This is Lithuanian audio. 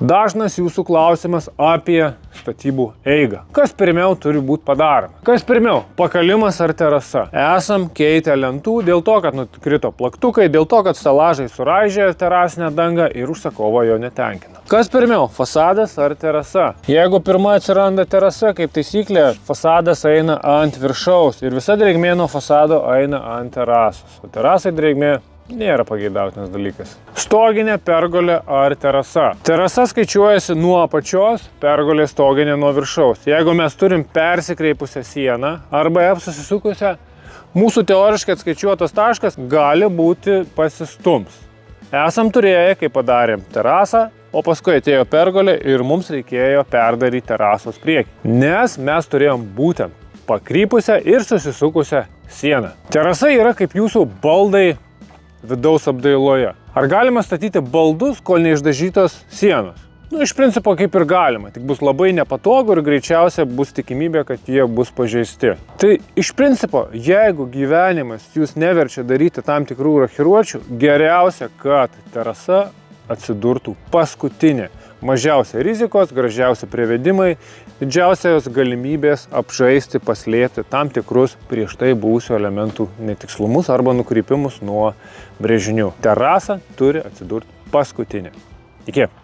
Dažnas jūsų klausimas apie statybų eigą. Kas pirmiau turi būti padaroma? Kas pirmiau, pakalimas ar terasa? Esam keitę lentų dėl to, kad nukrito plaktukai, dėl to, kad stelažai suraižė terasinę dangą ir užsakovo jo netenkina. Kas pirmiau, fasadas ar terasa? Jeigu pirma atsiranda terasa, kaip taisyklė, fasadas eina ant viršaus ir visa drėgmė nuo fasado eina ant terasos. O terasai drėgmė nėra pageidautinas dalykas. Stoginė, pergolė ar terasa? Terasa skaičiuojasi nuo apačios, pergolė stoginė nuo viršaus. Jeigu mes turim persikreipusią sieną arba apsisukusią, mūsų teoriškai atskaičiuotas taškas gali būti pasistums. Esam turėję, kai padarėm terasą, o paskui atėjo pergolė ir mums reikėjo perdaryti terasos priekį. Nes mes turėjom būtent pakrypusią ir susisukusią sieną. Terasa yra kaip jūsų baldai vidaus apdailoje. Ar galima statyti baldus, kol neišdažytos sienos? Iš principo kaip ir galima, tik bus labai nepatogu ir greičiausia bus tikimybė, kad jie bus pažeisti. Tai iš principo, jeigu gyvenimas jūs neverčia daryti tam tikrų rachiruočių, geriausia, kad terasa atsidurtų paskutinė. Mažiausia rizikos, gražiausi privedimai, didžiausios galimybės apžaisti, paslėpti tam tikrus prieš tai buvusių elementų netikslumus arba nukrypimus nuo brėžinių. Terasa turi atsidurti paskutinė. Iki.